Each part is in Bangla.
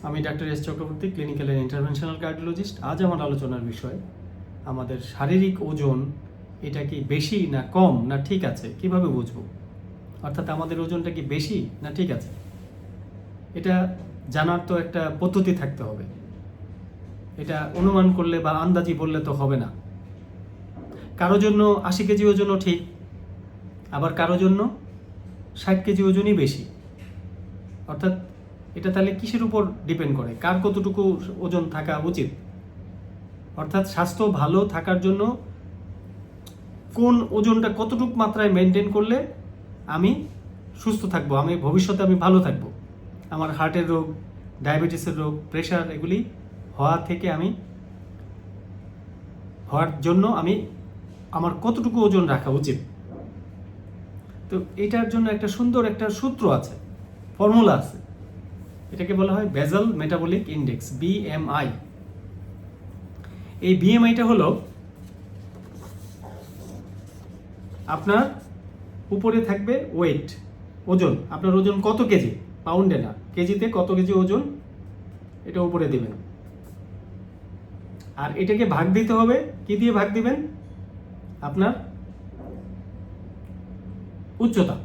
আমি doctor S Chakraborty, clinical and interventional cardiologist. আজ আমার আলোচনার বিষয় আমাদের শারীরিক ওজন এটা কি বেশি না কম না ঠিক আছে কিভাবে বুঝবো, অর্থাৎ আমাদের ওজনটা কি বেশি না ঠিক আছে, এটা জানার তো একটা পদ্ধতি থাকতে হবে। এটা অনুমান করলে বা আন্দাজি বললে তো হবে না। কারো জন্য 80 কেজি ওজনও ঠিক, আবার কারো জন্য 60 কেজি ওজনই বেশি। অর্থাৎ এটা তাহলে কিসের উপর ডিপেন্ড করে, কার কতটুকু ওজন থাকা উচিত, অর্থাৎ স্বাস্থ্য ভালো থাকার জন্য কোন ওজনটা কতটুকু মাত্রায় মেনটেন করলে আমি সুস্থ থাকবো, আমি ভবিষ্যতে আমি ভালো থাকবো, আমার হার্টের রোগ, ডায়াবেটিসের রোগ, প্রেশার এগুলি হওয়ার জন্য আমি আমার কতটুকু ওজন রাখা উচিত। তো এটার জন্য একটা সুন্দর একটা সূত্র আছে, ফর্মুলা আছে, এটাকে বলা হয় বেসাল মেটাবলিক ইন্ডেক্স, বিএমআই। এই বিএমআইটা হলো আপনার উপরে থাকবে ওয়েট, ওজন, আপনার ওজন কত কেজি, পাউন্ডে না, কেজিতে কত কেজি ওজন, এটা উপরে দিবেন। আর এটাকে ভাগ দিতে হবে, কি দিয়ে ভাগ দিবেন, আপনার উচ্চতা।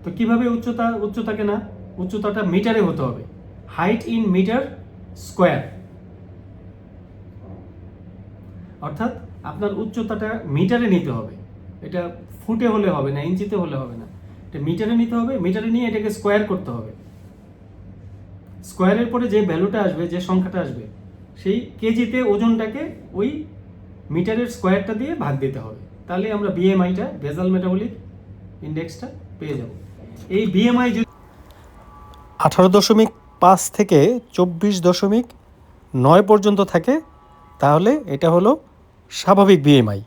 তো কিভাবে উচ্চতাকে না, উচ্চতাটা মিটারে হতে হবে, হাইট ইন মিটার স্কোয়ার। অর্থাৎ আপনার উচ্চতাটা মিটারে নিতে হবে, এটা ফুটে হলে হবে না, ইঞ্চিতে হলে হবে না, এটা মিটারে নিতে হবে। মিটারে নিয়ে এটাকে স্কোয়ার করতে হবে। স্কোয়ারের পরে যে ভ্যালুটা আসবে, যে সংখ্যাটা আসবে, সেই কেজিতে ওজনটাকে ওই মিটারের স্কোয়ারটা দিয়ে ভাগ দিতে হবে। তাহলে আমরা বিএমআইটা, বেসাল মেটাবলিক ইন্ডেক্সটা পেয়ে যাব। এই বিএমআই যদি 18.5 থেকে 24.9 পর্যন্ত থাকে তাহলে এটা হলো স্বাভাবিক বিএমআই।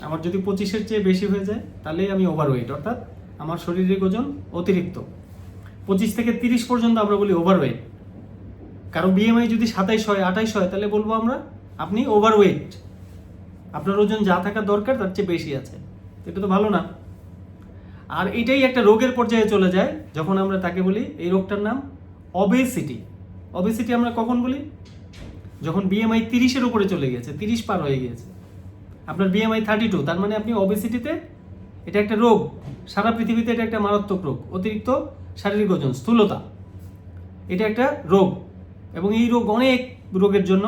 আমার যদি 25-এর চেয়ে বেশি হয়ে যায় তাহলে আমি ওভারওয়েট, অর্থাৎ আমার শরীরের ওজন অতিরিক্ত। 25 থেকে 30 পর্যন্ত আমরা বলি ওভারওয়েট। কারো বিএমআই যদি 27 হয়, 28 হয়, তাহলে বলবো আমরা আপনি ওভারওয়েট, আপনার ওজন যা থাকা দরকার তার চেয়ে বেশি আছে। এটা তো ভালো না। আর এটাই একটা রোগের পর্যায়ে চলে যায় যখন আমরা তাকে বলি, এই রোগটার নাম অবেসিটি। অবেসিটি আমরা কখন বলি, যখন বিএমআই 30-এর উপরে চলে গেছে, 30 পার হয়ে গিয়েছে, আপনার বিএমআই 32, তার মানে আপনি অবেসিটিতে। এটা একটা রোগ, সারা পৃথিবীতে এটা একটা মারাত্মক রোগ, অতিরিক্ত শারীরিক ওজন, স্থূলতা, এটা একটা রোগ। এবং এই রোগ অনেক রোগের জন্য,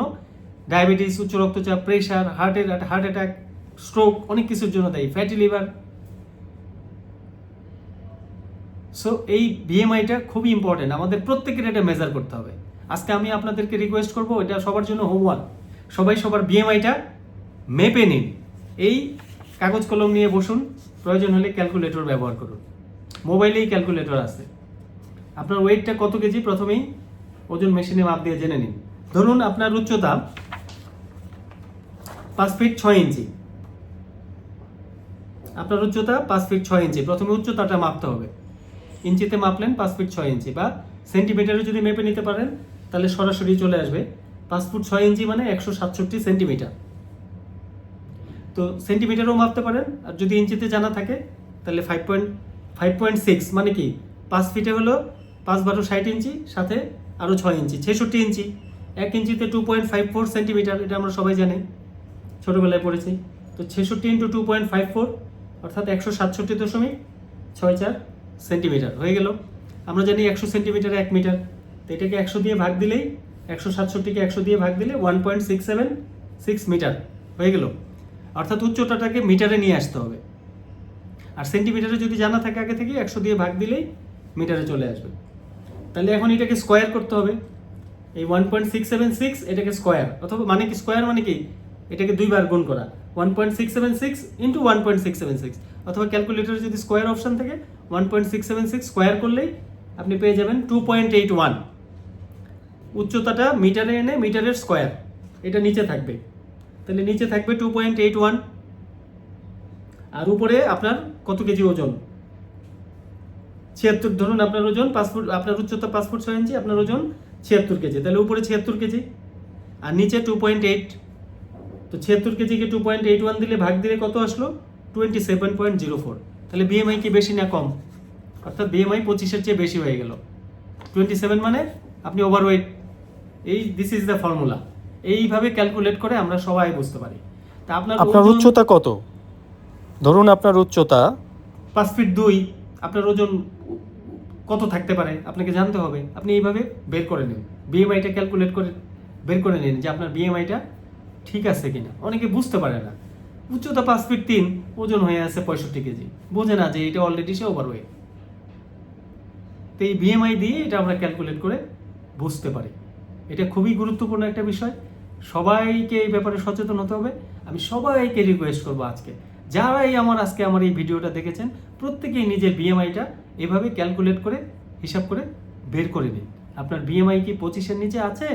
ডায়াবেটিস, উচ্চ রক্তচাপ, প্রেশার, হার্ট অ্যাটাক, স্ট্রোক, অনেক কিছুর জন্য দায়ী, ফ্যাটি লিভার। সো এই বিএমআইটা খুবই ইম্পর্টেন্ট, আমাদের প্রত্যেকের এটা মেজার করতে হবে। আজকে আমি আপনাদেরকে রিকোয়েস্ট করবো, এটা সবার জন্য হোমওয়ার্ক, সবাই সবার বিএমআইটা মেপে নিন। এই কাগজ কলম নিয়ে বসুন, প্রয়োজন হলে ক্যালকুলেটর ব্যবহার করুন, মোবাইলেই ক্যালকুলেটর আছে। আপনার ওয়েটটা কত কেজি প্রথমেই ওজন মেশিনে মাপ দিয়ে জেনে নিন। ধরুন আপনার উচ্চতা 5 ফিট 6 ইঞ্চি, আপনার উচ্চতা 5 ফিট 6 ইঞ্চি। প্রথমে উচ্চতাটা মাপতে হবে, ইঞ্চিতে মাপলেন 5 ফিট 6 ইঞ্চি, বা সেন্টিমিটারে যদি মেপে নিতে পারেন তাহলে সরাসরি চলে আসবে 5 ফুট 6 ইঞ্চি মানে 167 সেন্টিমিটার। তো সেন্টিমিটারও মাপতে পারেন, আর যদি ইঞ্চিতে জানা থাকে তাহলে 5.6 মানে কি, 5 ফিটে হলো 5 12 60 ইঞ্চি, সাথে আরও 6 ইঞ্চি 66 ইঞ্চি। 1 ইঞ্চিতে 2.54 সেন্টিমিটার, এটা আমরা সবাই জানি, ছোটোবেলায় পড়েছি। তো 66 ইন্টু 2.54 অর্থাৎ 167.64 সেন্টিমিটার হয়ে গেল। আমরা জানি 100 সেন্টিমিটার 1 মিটার, তো এটাকে 100 দিয়ে ভাগ দিলেই, 167কে 100 দিয়ে ভাগ দিলে 1.676 মিটার হয়ে গেল। অর্থাৎ উচ্চতাটাকে মিটারে নিয়ে আসতে হবে। আর সেন্টিমিটারে যদি জানা থাকে আগে থেকে, 100 দিয়ে ভাগ দিলেই মিটারে চলে আসবে। তাহলে এখন এটাকে স্কোয়ার করতে হবে, এই 1.676 এটাকে স্কোয়ার, অথবা মানে কি স্কোয়ার মানে কি, এটাকে 2 বার গুণ করা, 1.676 ইন্টু 1.676, অথবা ক্যালকুলেটরে যদি স্কোয়ার অপশন থাকে 1.676 স্কোয়ার করলেই আপনি পেয়ে যাবেন 2.81। উচ্চতাটা মিটারে এনে মিটারের স্কোয়ার, এটা নিচে থাকবে, তাহলে নিচে থাকবে 2.81। আর উপরে আপনার কত কেজি ওজন, 76। ধরুন আপনার ওজন 5 ফুট, আপনার উচ্চতা 5 ফুট 6 ইঞ্চি, আপনার ওজন 76 কেজি, তাহলে উপরে 76 কেজি আর নিচে 2.8। তো 76 কেজিকে 2.81 দিলে ভাগ দিলে কত আসলো, 27.04। তাহলে বিএমআই কি বেশি না কম, অর্থাৎ বিএমআই 25-এর চেয়ে বেশি হয়ে গেল। 27 মানে আপনি overweight. This is the formula. এইভাবে ক্যালকুলেট করে আমরা সবাই বুঝতে পারি। তা আপনার উচ্চতা কত? ধরুন আপনার উচ্চতা 5 ফিট 2, আপনার ওজন কত থাকতে পারে আপনাকে জানতে হবে। আপনি এইভাবে বের করে নিন, বিএমআইটা ক্যালকুলেট করে বের করে নিন যে আপনার বিএমআইটা ঠিক আছে কিনা। অনেকে বুঝতে পারে না, উচ্চতা 5 ফিট 3, ওজন হয়ে আছে 65 কেজি, বোঝে না যে এটা অলরেডি সে ওভারওয়েট। তো এই বিএমআই দিয়ে এটা আমরা ক্যালকুলেট করে বুঝতে পারি। এটা খুবই গুরুত্বপূর্ণ একটা বিষয়, সবাইকে এই ব্যাপারে সচেতন হতে হবে। আমি সবাইকে রিকোয়েস্ট করবো আজকে যারাই আজকে আমার এই ভিডিওটা দেখেছেন, প্রত্যেকেই নিজের বিএমআইটা এভাবে ক্যালকুলেট করে হিসাব করে বের করে নিন। আপনার বিএমআই কি 25-এর নিচে আছে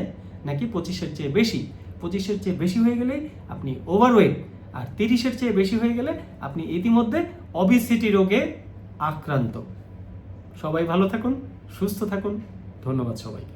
নাকি 25-এর চেয়ে বেশি? 25-এর চেয়ে বেশি হয়ে গেলে আপনি ওভারওয়েট, আর 30-এর চেয়ে বেশি হয়ে গেলে আপনি ইতিমধ্যে অবিসিটি রোগে আক্রান্ত। সবাই ভালো থাকুন, সুস্থ থাকুন। ধন্যবাদ সবাইকে।